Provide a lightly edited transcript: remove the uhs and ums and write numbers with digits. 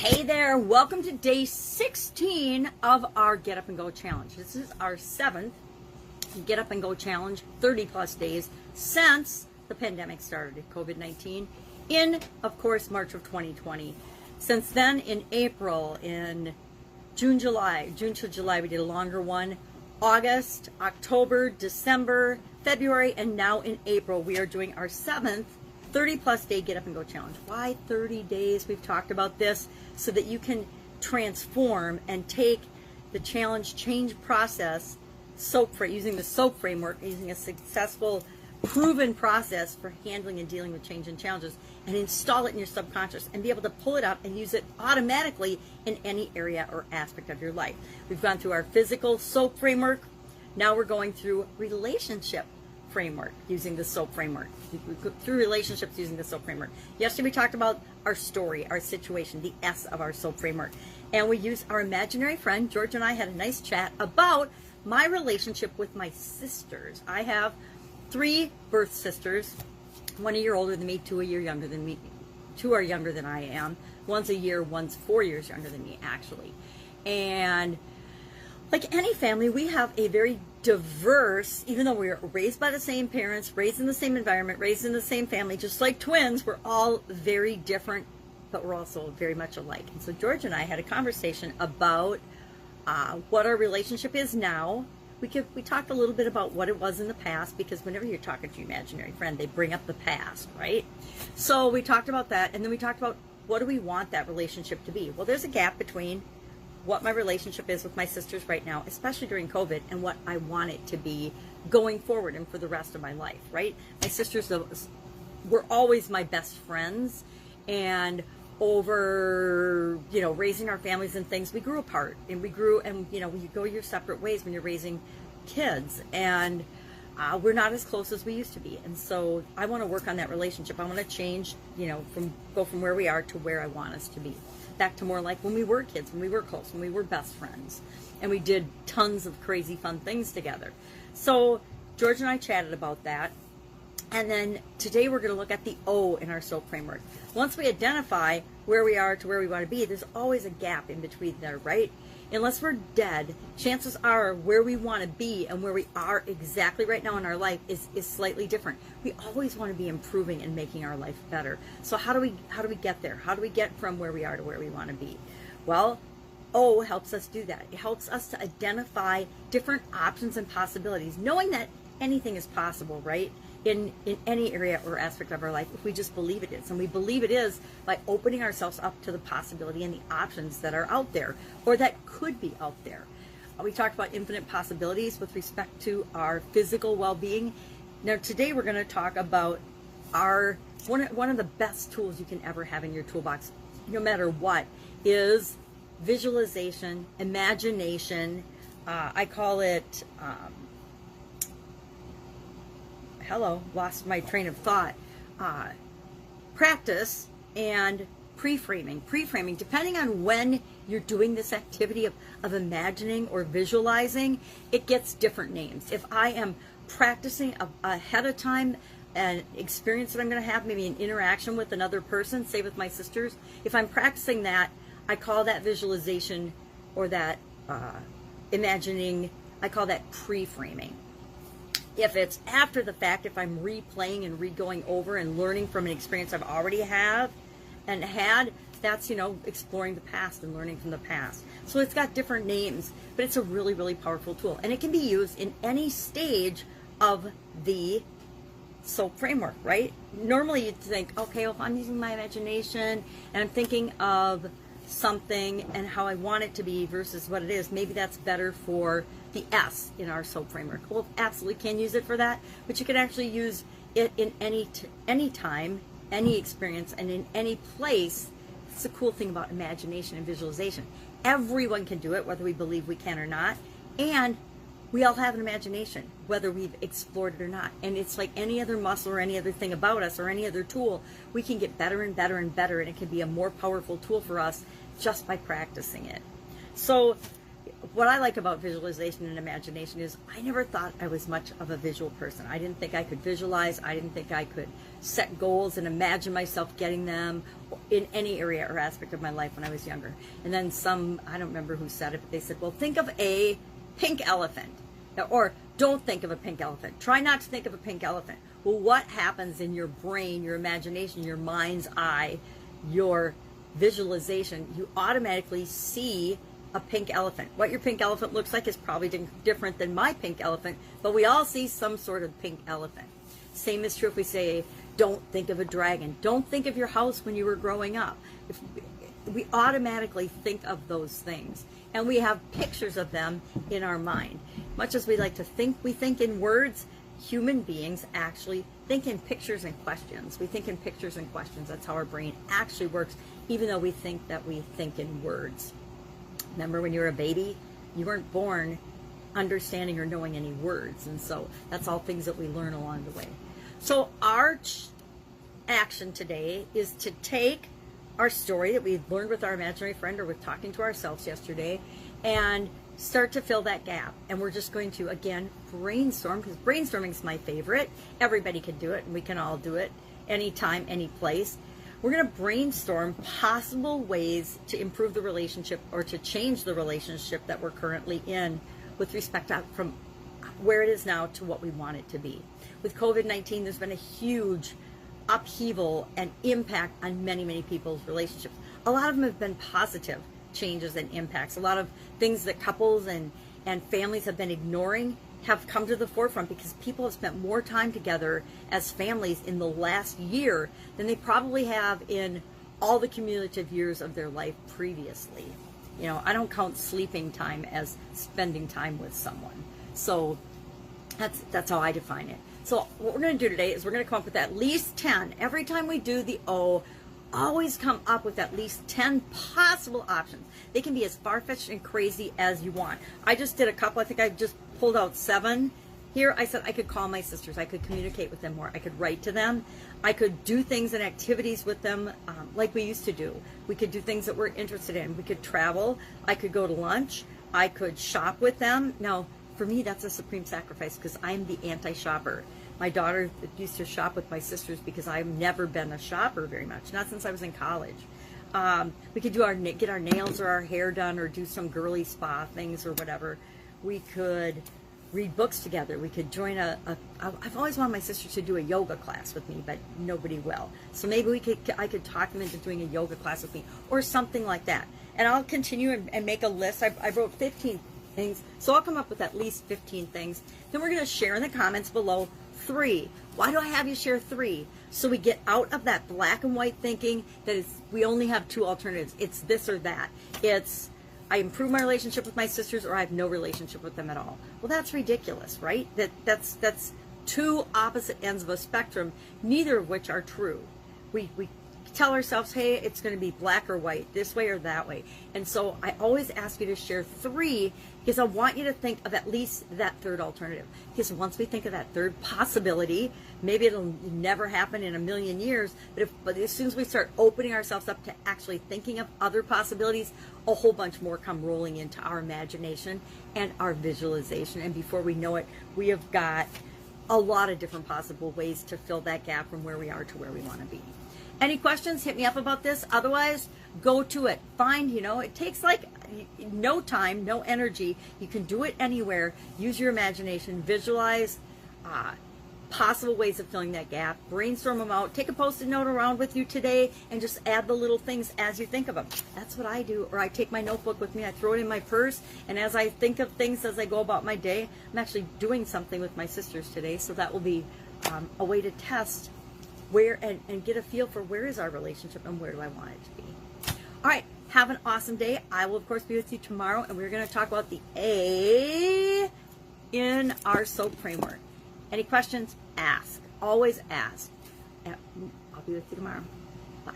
Hey there, welcome to day 16 of our Get Up and Go challenge. This is our 7th Get Up and Go challenge, 30 plus days since the pandemic started, COVID-19, in, of course, March of 2020. Since then, in April, in June to July, we did a longer one. August, October, December, February, and now in April, we are doing our 7th 30 plus day Get Up and Go challenge. Why 30 days? We've talked about this so that you can transform and take the challenge change process using the SOAP framework, using a successful proven process for handling and dealing with change and challenges, and install it in your subconscious and be able to pull it up and use it automatically in any area or aspect of your life. We've gone through our physical SOAP framework. Now we're going through relationship framework using the SOAP framework. Through relationships using the SOAP framework. Yesterday we talked about our story, our situation, the S of our SOAP framework. And we used our imaginary friend. George and I had a nice chat about my relationship with my sisters. I have 3 birth sisters, 1 a year older than me, 2 a year younger than me. 2 are younger than I am. One's a year, one's 4 years younger than me, actually. And like any family, we have a very diverse, even though we were raised by the same parents, raised in the same environment, raised in the same family, just like twins, we're all very different, but we're also very much alike. And so George and I had a conversation about what our relationship is now. We talked a little bit about what it was in the past, because whenever you're talking to your imaginary friend, they bring up the past, right? So we talked about that, and then we talked about what do we want that relationship to be. Well, there's a gap between what my relationship is with my sisters right now, especially during COVID, and what I want it to be going forward and for the rest of my life, right? My sisters were always my best friends, and over, raising our families and things, we grew apart, and we go your separate ways when you're raising kids, and we're not as close as we used to be. And so I want to work on that relationship. I want to change, go from where we are to where I want us to be. Back to more like when we were kids, when we were close, when we were best friends, and we did tons of crazy fun things together. So George and I chatted about that. And then today we're going to look at the O in our SOAP framework. Once we identify where we are to where we want to be, there's always a gap in between there, right? Unless we're dead, chances are where we want to be and where we are exactly right now in our life is slightly different. We always want to be improving and making our life better. So how do we get there? How do we get from where we are to where we want to be? Well, O helps us do that. It helps us to identify different options and possibilities, knowing that anything is possible, right? In any area or aspect of our life, if we just believe it is. And we believe it is by opening ourselves up to the possibility and the options that are out there, or that could be out there. We talked about infinite possibilities with respect to our physical well-being. Now today we're going to talk about one of the best tools you can ever have in your toolbox, no matter what, is visualization, imagination. I call it lost my train of thought. Practice and pre-framing. Pre-framing, depending on when you're doing this activity of imagining or visualizing, it gets different names. If I am practicing ahead of time an experience that I'm going to have, maybe an interaction with another person, say with my sisters, if I'm practicing that, I call that visualization or that imagining, I call that pre-framing. If it's after the fact, if I'm replaying and re-going over and learning from an experience I've already had, that's, exploring the past and learning from the past. So it's got different names, but it's a really, really powerful tool. And it can be used in any stage of the SOAP framework, right? Normally you'd think, okay, well, if I'm using my imagination and I'm thinking of something and how I want it to be versus what it is, maybe that's better for the S in our SOAP framework. Well, absolutely can use it for that, but you can actually use it in any time, any experience, and in any place. It's the cool thing about imagination and visualization. Everyone can do it, whether we believe we can or not, and we all have an imagination, whether we've explored it or not. And it's like any other muscle or any other thing about us or any other tool, we can get better and better and better, and it can be a more powerful tool for us just by practicing it. So what I like about visualization and imagination is I never thought I was much of a visual person. I didn't think I could visualize. I didn't think I could set goals and imagine myself getting them in any area or aspect of my life when I was younger. And then I don't remember who said it, but they said, well, think of a pink elephant. Or don't think of a pink elephant. Try not to think of a pink elephant. Well, what happens in your brain, your imagination, your mind's eye, your visualization? You automatically see a pink elephant. What your pink elephant looks like is probably different than my pink elephant, but we all see some sort of pink elephant. Same is true if we say, don't think of a dragon. Don't think of your house when you were growing up. We automatically think of those things, and we have pictures of them in our mind. Much as we like to think, we think in words, human beings actually think in pictures and questions. We think in pictures and questions. That's how our brain actually works, even though we think that we think in words. Remember when you were a baby, you weren't born understanding or knowing any words. And so that's all things that we learn along the way. So our action today is to take our story that we learned with our imaginary friend or with talking to ourselves yesterday and start to fill that gap. And we're just going to, again, brainstorm, because brainstorming is my favorite. Everybody can do it, and we can all do it anytime, any place. We're going to brainstorm possible ways to improve the relationship or to change the relationship that we're currently in with respect to from where it is now to what we want it to be. With COVID-19, there's been a huge upheaval and impact on many, many people's relationships. A lot of them have been positive changes and impacts. A lot of things that couples and families have been ignoring have come to the forefront because people have spent more time together as families in the last year than they probably have in all the cumulative years of their life previously. You know, I don't count sleeping time as spending time with someone. So that's how I define it. So what we're going to do today is we're going to come up with at least 10. Every time we do the O, always come up with at least 10 possible options. They can be as far-fetched and crazy as you want. I just did a couple. I think I just pulled out 7. Here I said I could call my sisters. I could communicate with them more. I could write to them. I could do things and activities with them like we used to do. We could do things that we're interested in. We could travel. I could go to lunch. I could shop with them. Now, for me, that's a supreme sacrifice because I'm the anti-shopper. My daughter used to shop with my sisters because I've never been a shopper very much, not since I was in college. We could get our nails or our hair done or do some girly spa things or whatever. We could read books together. We could join I've always wanted my sisters to do a yoga class with me, but nobody will. So maybe I could talk them into doing a yoga class with me or something like that. And I'll continue and make a list. I wrote 15 things, so I'll come up with at least 15 things. Then we're going to share in the comments below 3. Why do I have you share 3? So we get out of that black and white thinking that we only have 2 alternatives. It's this or that. It's I improve my relationship with my sisters or I have no relationship with them at all. Well, that's ridiculous, right? That's 2 opposite ends of a spectrum, neither of which are true. We tell ourselves, hey, it's going to be black or white, this way or that way. And so I always ask you to share 3 because I want you to think of at least that 3rd alternative. Because once we think of that 3rd possibility, maybe it'll never happen in a million years, but as soon as we start opening ourselves up to actually thinking of other possibilities, a whole bunch more come rolling into our imagination and our visualization. And before we know it, we have got a lot of different possible ways to fill that gap from where we are to where we want to be. Any questions? Hit me up about this. Otherwise, go to it. It takes like no time, no energy. You can do it anywhere. Use your imagination. Visualize possible ways of filling that gap. Brainstorm them out. Take a Post-it note around with you today and just add the little things as you think of them. That's what I do. Or I take my notebook with me. I throw it in my purse. And as I think of things as I go about my day, I'm actually doing something with my sisters today. So that will be a way to test where and get a feel for where is our relationship and where do I want it to be. All right, have an awesome day. I will, of course, be with you tomorrow, and we're going to talk about the A in our SOAP framework. Any questions? Ask. Always ask. I'll be with you tomorrow. Bye.